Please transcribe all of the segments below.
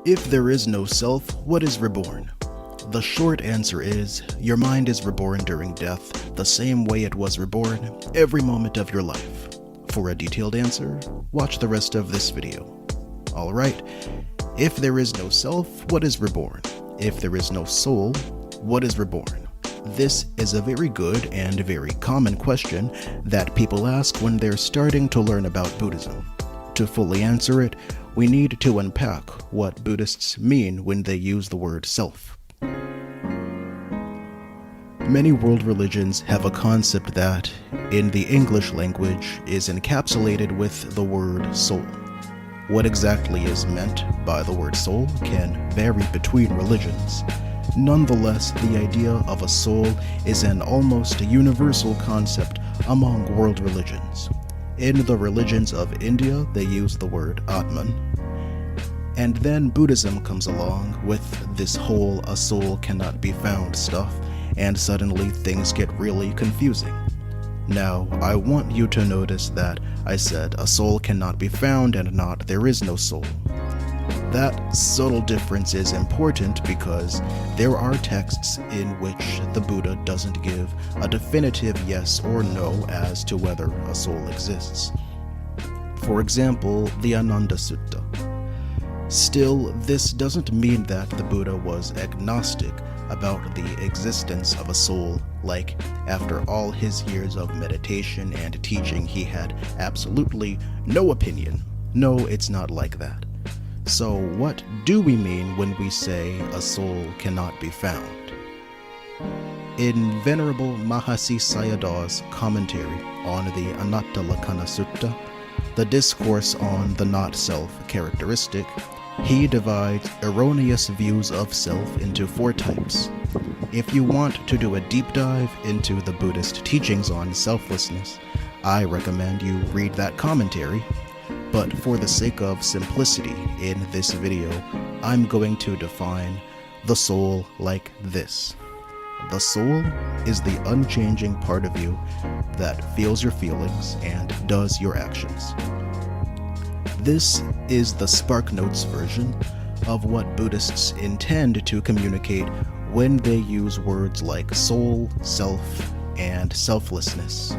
If there is no self, what is reborn? The short answer is, your mind is reborn during death, the same way it was reborn every moment of your life. For a detailed answer, watch the rest of this video. Alright, if there is no self, what is reborn? If there is no soul, what is reborn? This is a very good and very common question that people ask when they're starting to learn about Buddhism. To fully answer it, we need to unpack what Buddhists mean when they use the word self. Many world religions have a concept that, in the English language, is encapsulated with the word soul. What exactly is meant by the word soul can vary between religions. Nonetheless, the idea of a soul is an almost universal concept among world religions. In the religions of India, they use the word Atman. And then Buddhism comes along with this whole a soul cannot be found stuff, and suddenly things get really confusing. Now, I want you to notice that I said a soul cannot be found and not there is no soul. That subtle difference is important because there are texts in which the Buddha doesn't give a definitive yes or no as to whether a soul exists. For example, the Ananda Sutta. Still, this doesn't mean that the Buddha was agnostic about the existence of a soul, like after all his years of meditation and teaching he had absolutely no opinion. No, it's not like that. So what do we mean when we say a soul cannot be found? In Venerable Mahasi Sayadaw's commentary on the Anattalakkhana Sutta, the Discourse on the Not-Self characteristic, he divides erroneous views of self into 4 types. If you want to do a deep dive into the Buddhist teachings on selflessness, I recommend you read that commentary. But for the sake of simplicity in this video, I'm going to define the soul like this. The soul is the unchanging part of you that feels your feelings and does your actions. This is the SparkNotes version of what Buddhists intend to communicate when they use words like soul, self, and selflessness.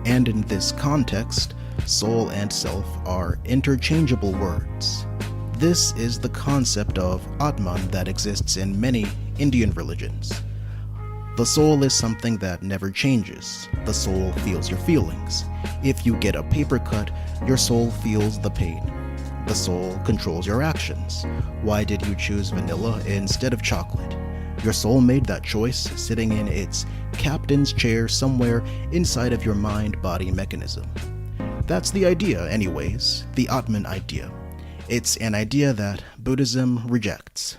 And in this context, soul and self are interchangeable words. This is the concept of Atman that exists in many Indian religions. The soul is something that never changes. The soul feels your feelings. If you get a paper cut, your soul feels the pain. The soul controls your actions. Why did you choose vanilla instead of chocolate? Your soul made that choice sitting in its captain's chair somewhere inside of your mind-body mechanism. That's the idea anyways, the Atman idea. It's an idea that Buddhism rejects.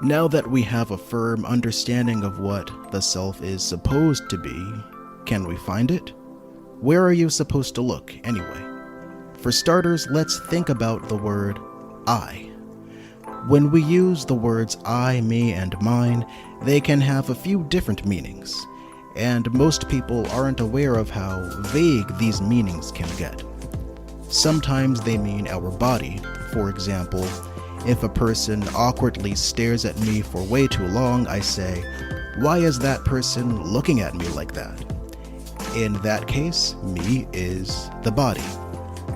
Now that we have a firm understanding of what the self is supposed to be, can we find it? Where are you supposed to look anyway? For starters, let's think about the word I. When we use the words I, me, and mine, they can have a few different meanings. And most people aren't aware of how vague these meanings can get. Sometimes they mean our body. For example, if a person awkwardly stares at me for way too long, I say, "Why is that person looking at me like that?" In that case, me is the body.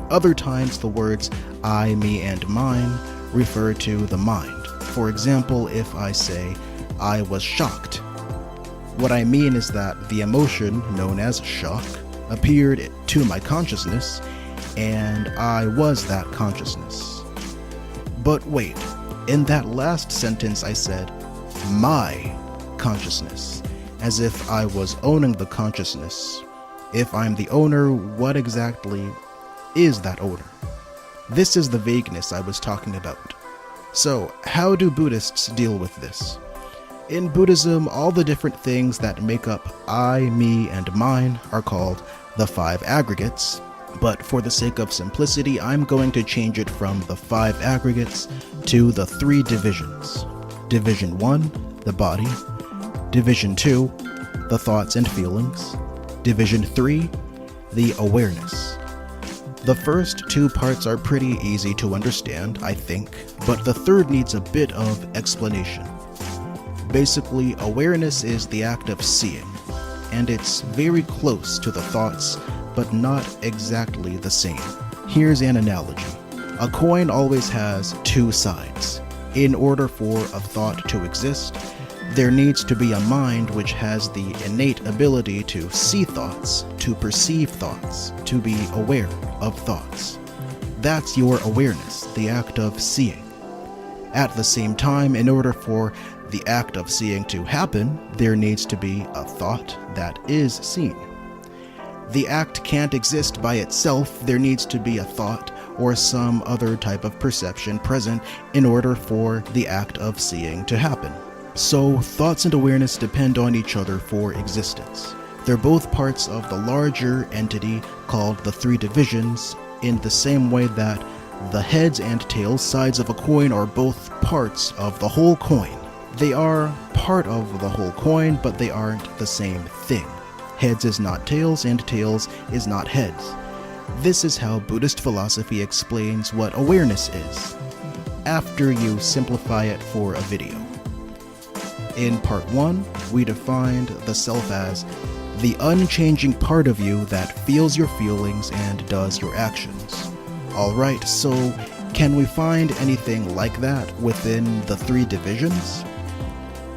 Other times the words I, me, and mine refer to the mind. For example, if I say, "I was shocked," what I mean is that the emotion, known as shock, appeared to my consciousness, and I was that consciousness. But wait, in that last sentence I said, my consciousness, as if I was owning the consciousness. If I'm the owner, what exactly is that owner? This is the vagueness I was talking about. So, how do Buddhists deal with this? In Buddhism, all the different things that make up I, me, and mine are called the 5 aggregates, but for the sake of simplicity, I'm going to change it from the 5 aggregates to the 3 divisions. Division 1, the body. Division 2, the thoughts and feelings. Division 3, the awareness. The first two parts are pretty easy to understand, I think, but the third needs a bit of explanation. Basically, awareness is the act of seeing, and it's very close to the thoughts, but not exactly the same. Here's an analogy. A coin always has two sides. In order for a thought to exist, there needs to be a mind which has the innate ability to see thoughts, to perceive thoughts, to be aware of thoughts. That's your awareness, the act of seeing. At the same time, in order for the act of seeing to happen, there needs to be a thought that is seen. The act can't exist by itself. There needs to be a thought or some other type of perception present in order for the act of seeing to happen. So, thoughts and awareness depend on each other for existence. They're both parts of the larger entity called the three divisions, in the same way that the heads and tails sides of a coin are both parts of the whole coin. They are part of the whole coin, but they aren't the same thing. Heads is not tails, and tails is not heads. This is how Buddhist philosophy explains what awareness is, after you simplify it for a video. In part 1, we defined the self as the unchanging part of you that feels your feelings and does your actions. Alright, so can we find anything like that within the three divisions?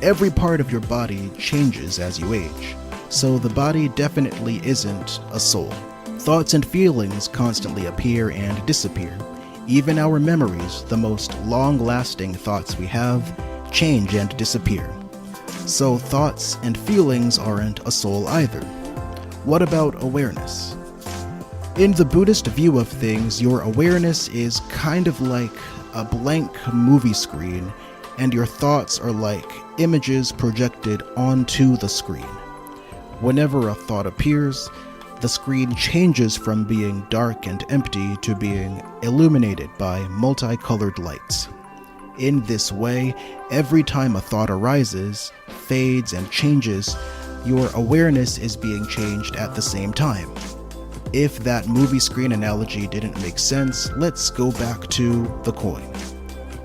Every part of your body changes as you age, so the body definitely isn't a soul. Thoughts and feelings constantly appear and disappear. Even our memories, the most long-lasting thoughts we have, change and disappear. So thoughts and feelings aren't a soul either. What about awareness? In the Buddhist view of things, your awareness is kind of like a blank movie screen, and your thoughts are like images projected onto the screen. Whenever a thought appears, the screen changes from being dark and empty to being illuminated by multicolored lights. In this way, every time a thought arises, fades, and changes, your awareness is being changed at the same time. If that movie screen analogy didn't make sense, let's go back to the coin.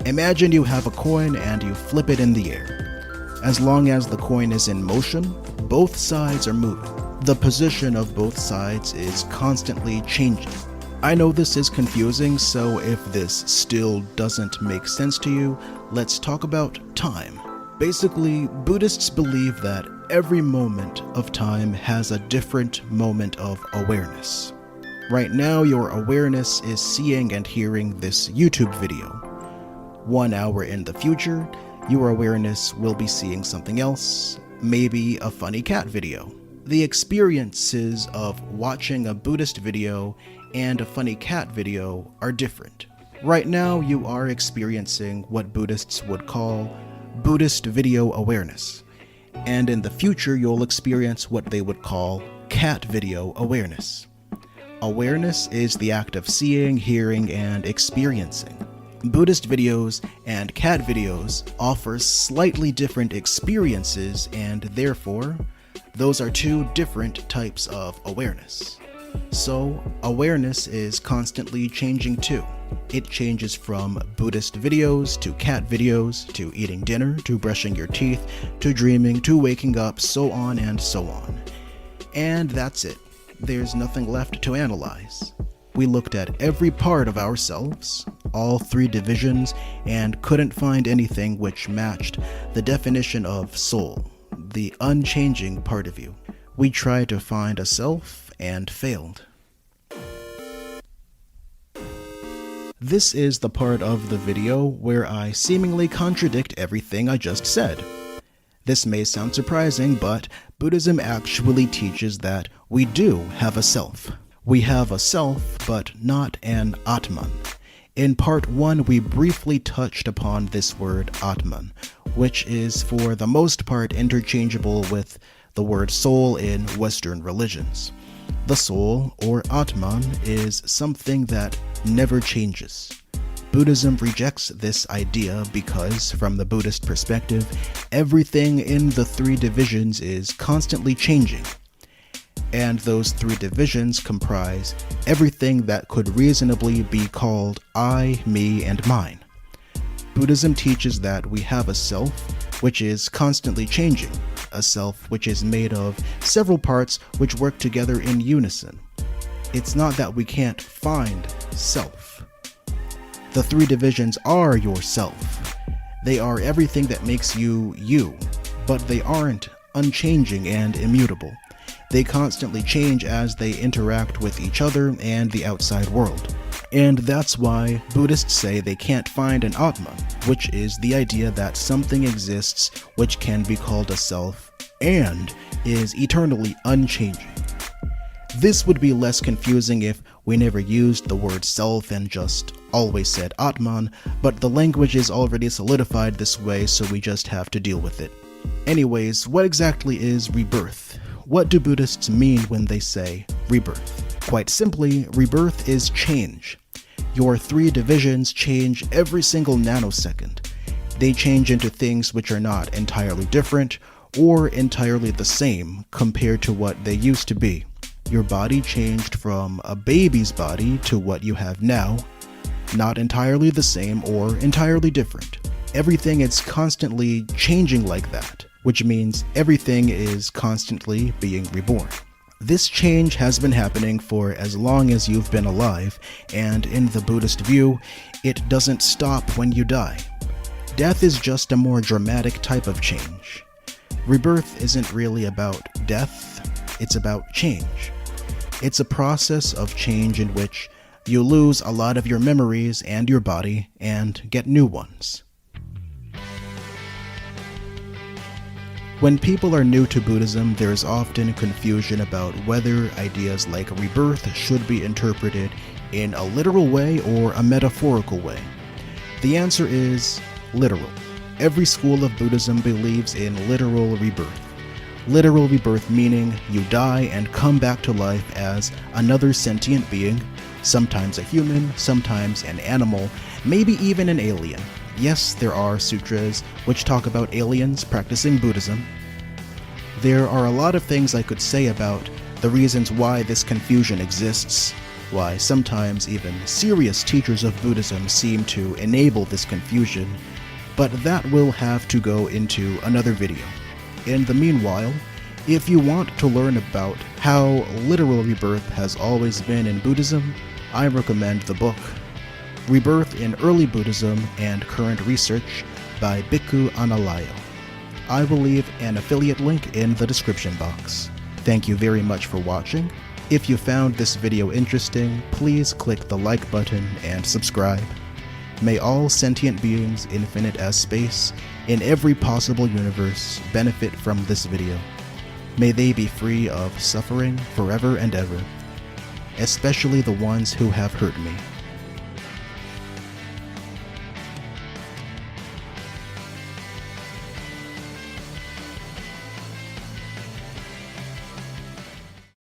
Imagine you have a coin and you flip it in the air. As long as the coin is in motion, both sides are moving. The position of both sides is constantly changing. I know this is confusing, so if this still doesn't make sense to you, let's talk about time. Basically, Buddhists believe that every moment of time has a different moment of awareness. Right now, your awareness is seeing and hearing this YouTube video. 1 hour in the future, your awareness will be seeing something else, maybe a funny cat video. The experiences of watching a Buddhist video and a funny cat video are different. Right now, you are experiencing what Buddhists would call Buddhist video awareness, and in the future you'll experience what they would call cat video awareness. Awareness is the act of seeing, hearing, and experiencing. Buddhist videos and cat videos offer slightly different experiences, and therefore, those are two different types of awareness. So, awareness is constantly changing too. It changes from Buddhist videos to cat videos, to eating dinner, to brushing your teeth, to dreaming, to waking up, so on and so on. And that's it. There's nothing left to analyze. We looked at every part of ourselves, all three divisions, and couldn't find anything which matched the definition of soul, the unchanging part of you. We tried to find a self and failed. This is the part of the video where I seemingly contradict everything I just said. This may sound surprising, but Buddhism actually teaches that we do have a self. We have a self, but not an Atman. In part 1, we briefly touched upon this word Atman, which is for the most part interchangeable with the word soul in Western religions. The soul, or Atman, is something that never changes. Buddhism rejects this idea because, from the Buddhist perspective, everything in the three divisions is constantly changing. and those three divisions comprise everything that could reasonably be called I, me, and mine. Buddhism teaches that we have a self, which is constantly changing, a self which is made of several parts which work together in unison. It's not that we can't find self. The three divisions are yourself. They are everything that makes you, you, but they aren't unchanging and immutable. They constantly change as they interact with each other and the outside world. And that's why Buddhists say they can't find an Atma, which is the idea that something exists which can be called a self and is eternally unchanging. This would be less confusing if we never used the word self and just always said Atman, but the language is already solidified this way, so we just have to deal with it. Anyways, what exactly is rebirth? What do Buddhists mean when they say rebirth? Quite simply, rebirth is change. Your three divisions change every single nanosecond. They change into things which are not entirely different or entirely the same compared to what they used to be. Your body changed from a baby's body to what you have now, not entirely the same or entirely different. Everything is constantly changing like that, which means everything is constantly being reborn. This change has been happening for as long as you've been alive, and in the Buddhist view, it doesn't stop when you die. Death is just a more dramatic type of change. Rebirth isn't really about death, it's about change. It's a process of change in which you lose a lot of your memories and your body and get new ones. When people are new to Buddhism, there's often confusion about whether ideas like rebirth should be interpreted in a literal way or a metaphorical way. The answer is literal. Every school of Buddhism believes in literal rebirth. Literal rebirth meaning you die and come back to life as another sentient being, sometimes a human, sometimes an animal, maybe even an alien. Yes, there are sutras which talk about aliens practicing Buddhism. There are a lot of things I could say about the reasons why this confusion exists, why sometimes even serious teachers of Buddhism seem to enable this confusion, but that will have to go into another video. In the meanwhile, if you want to learn about how literal rebirth has always been in Buddhism, I recommend the book Rebirth in Early Buddhism and Current Research by Bhikkhu Analāyo. I will leave an affiliate link in the description box. Thank you very much for watching. If you found this video interesting, please click the like button and subscribe. May all sentient beings, infinite as space, in every possible universe, benefit from this video. May they be free of suffering forever and ever, especially the ones who have hurt me.